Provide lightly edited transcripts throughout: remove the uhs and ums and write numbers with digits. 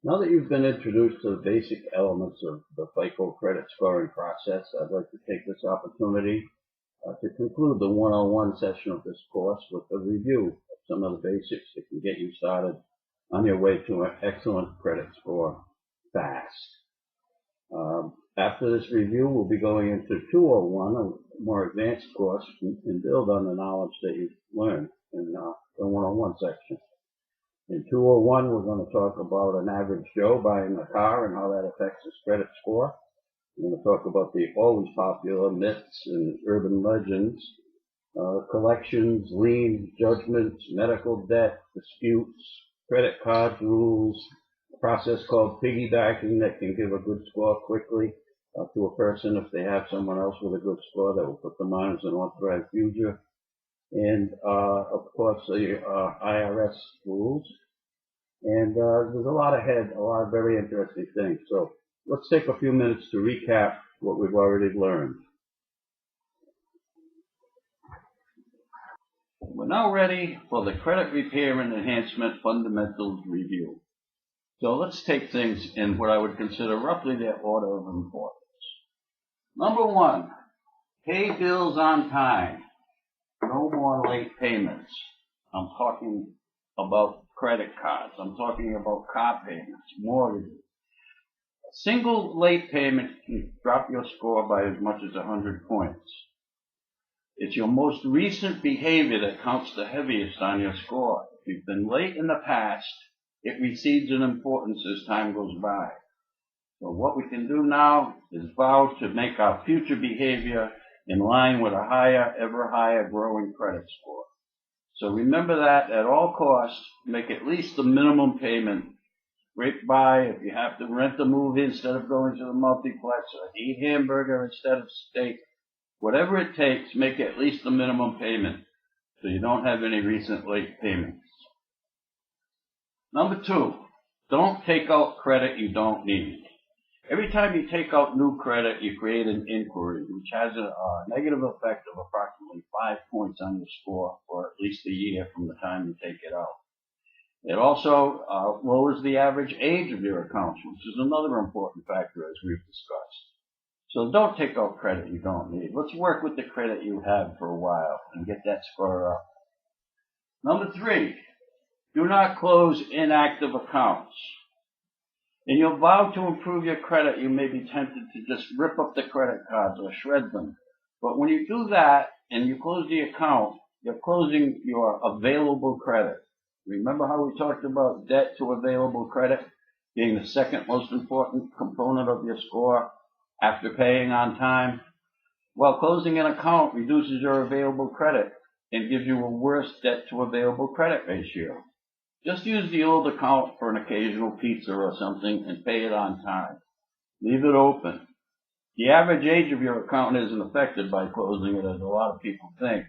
Now that you've been introduced to the basic elements of the FICO credit scoring process, I'd like to take this opportunity to conclude the 101 session of this course with a review of some of the basics that can get you started on your way to an excellent credit score fast. After this review, we'll be going into 201, a more advanced course, and build on the knowledge that you've learned in the 101 section. In 201, we're going to talk about an average Joe buying a car and how that affects his credit score. We're going to talk about the always popular myths and urban legends, collections, liens, judgments, medical debt, disputes, credit card rules, a process called piggybacking that can give a good score quickly to a person if they have someone else with a good score that will put them on as an authorized user. And of course the IRS rules, and there's a lot ahead, a lot of very interesting things. So let's take a few minutes to recap what we've already learned. We're now ready for the credit repair and enhancement fundamentals review. So let's take things in what I would consider roughly their order of importance. Number one, pay bills on time. No more late payments. I'm talking about credit cards. I'm talking about car payments, mortgages. A single late payment can drop your score by as much as 100 points. It's your most recent behavior that counts the heaviest on your score. If you've been late in the past, it recedes in importance as time goes by. So what we can do now is vow to make our future behavior in line with a higher, ever higher growing credit score. So remember that at all costs, make at least the minimum payment. Scrape by if you have to rent a movie instead of going to the multiplex, or eat hamburger instead of steak. Whatever it takes, make at least the minimum payment so you don't have any recent late payments. Number two, don't take out credit you don't need. Every time you take out new credit, you create an inquiry, which has a negative effect of approximately 5 points on your score for at least a year from the time you take it out. It also lowers the average age of your accounts, which is another important factor as we've discussed. So don't take out credit you don't need. Let's work with the credit you have for a while and get that score up. Number three, do not close inactive accounts. In your vow to improve your credit, you may be tempted to just rip up the credit cards or shred them. But when you do that and you close the account, you're closing your available credit. Remember how we talked about debt to available credit being the second most important component of your score after paying on time? Well, closing an account reduces your available credit and gives you a worse debt to available credit ratio. Just use the old account for an occasional pizza or something and pay it on time. Leave it open. The average age of your account isn't affected by closing it, as a lot of people think.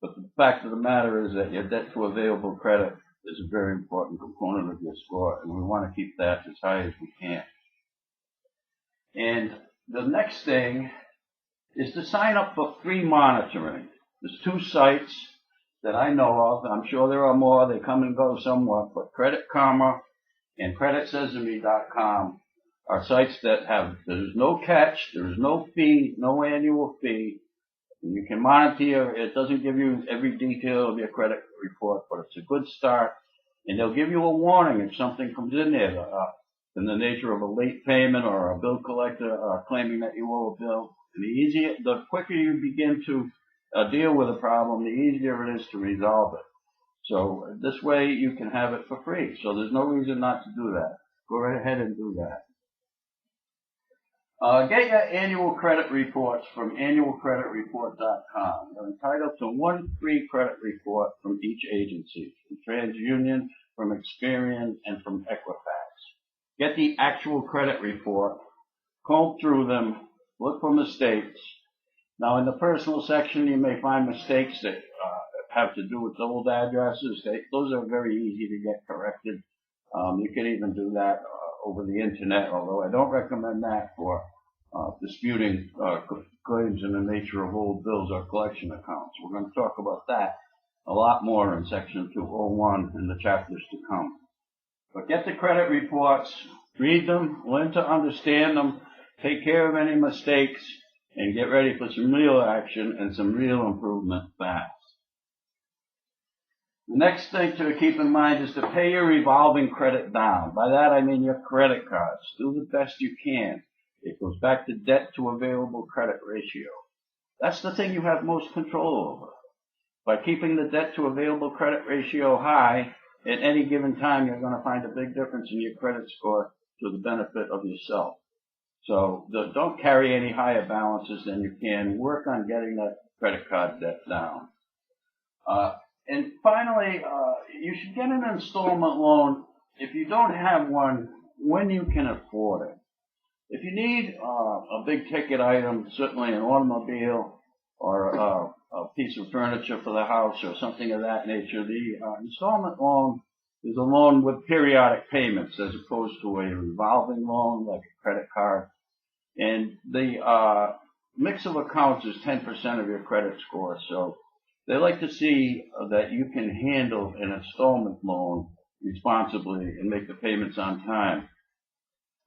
But the fact of the matter is that your debt to available credit is a very important component of your score, and we want to keep that as high as we can. And the next thing is to sign up for free monitoring. There's 2 sites that I know of. I'm sure there are more. They come and go somewhat, but Credit Karma and CreditSesame.com are sites that there's no catch, there's no fee, no annual fee. And you can monitor. It doesn't give you every detail of your credit report, but it's a good start. And they'll give you a warning if something comes in there in the nature of a late payment or a bill collector claiming that you owe a bill. And the quicker you begin to deal with a problem, the easier it is to resolve it. So this way you can have it for free. So there's no reason not to do that. Go right ahead and do that. Get your annual credit reports from annualcreditreport.com. You're entitled to 1 free credit report from each agency, from TransUnion, from Experian, and from Equifax. Get the actual credit report, comb through them, look for mistakes. Now, in the personal section, you may find mistakes that have to do with old addresses. Those are very easy to get corrected. You can even do that over the internet, although I don't recommend that for disputing claims in the nature of old bills or collection accounts. We're going to talk about that a lot more in section 201 in the chapters to come. But get the credit reports, read them, learn to understand them, take care of any mistakes, and get ready for some real action and some real improvement fast. The next thing to keep in mind is to pay your revolving credit down. By that I mean your credit cards. Do the best you can. It goes back to debt to available credit ratio. That's the thing you have most control over. By keeping the debt to available credit ratio high, at any given time you're going to find a big difference in your credit score to the benefit of yourself. So don't carry any higher balances than you can. Work on getting that credit card debt down. And finally, you should get an installment loan if you don't have one when you can afford it. If you need a big ticket item, certainly an automobile or a piece of furniture for the house or something of that nature, the installment loan is a loan with periodic payments as opposed to a revolving loan like a credit card. And the mix of accounts is 10% of your credit score. So they like to see that you can handle an installment loan responsibly and make the payments on time.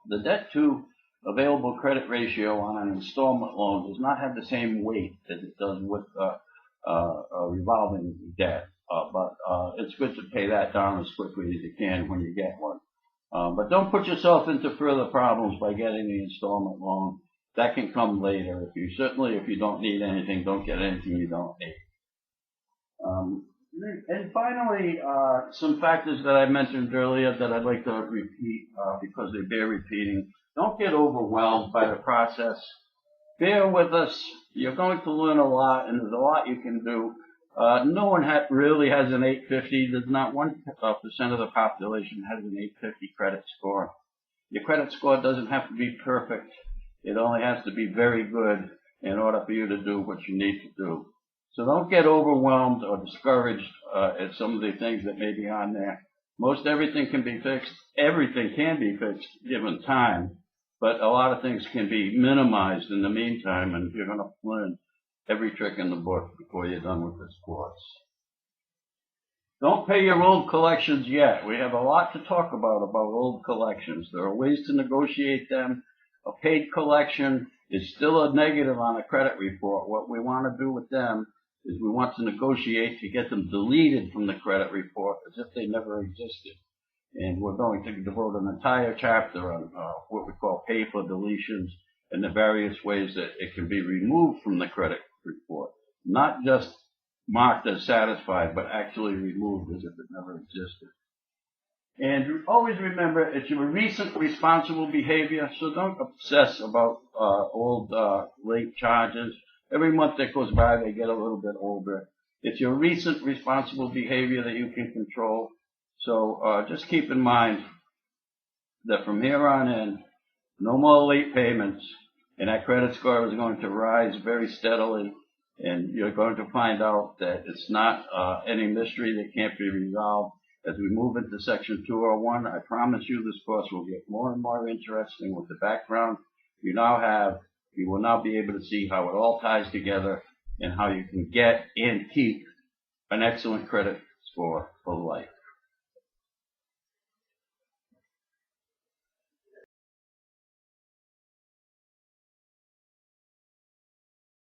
The debt to available credit ratio on an installment loan does not have the same weight as it does with a revolving debt, but it's good to pay that down as quickly as you can when you get one. But don't put yourself into further problems by getting the installment loan. That can come later. If you don't need anything, don't get anything you don't need. And finally, some factors that I mentioned earlier that I'd like to repeat because they bear repeating. Don't get overwhelmed by the process. Bear with us. You're going to learn a lot, and there's a lot you can do. No one really has an 850. There's not 1% of the population has an 850 credit score. Your credit score doesn't have to be perfect. It only has to be very good in order for you to do what you need to do. So don't get overwhelmed or discouraged at some of the things that may be on there. Most everything can be fixed. Everything can be fixed given time, but a lot of things can be minimized in the meantime, and you're going to learn every trick in the book before you're done with this course. Don't pay your old collections yet. We have a lot to talk about old collections. There are ways to negotiate them. A paid collection is still a negative on a credit report. What we want to do with them is we want to negotiate to get them deleted from the credit report as if they never existed. And we're going to devote an entire chapter on what we call pay for deletions and the various ways that it can be removed from the credit report. Not just marked as satisfied, but actually removed as if it never existed. And always remember, it's your recent responsible behavior, so don't obsess about old late charges. Every month that goes by, they get a little bit older. It's your recent responsible behavior that you can control. So just keep in mind that from here on in, no more late payments, and that credit score is going to rise very steadily, and you're going to find out that it's not any mystery that can't be resolved. As we move into Section 201, I promise you this course will get more and more interesting with the background you now have. You will now be able to see how it all ties together and how you can get and keep an excellent credit score for life.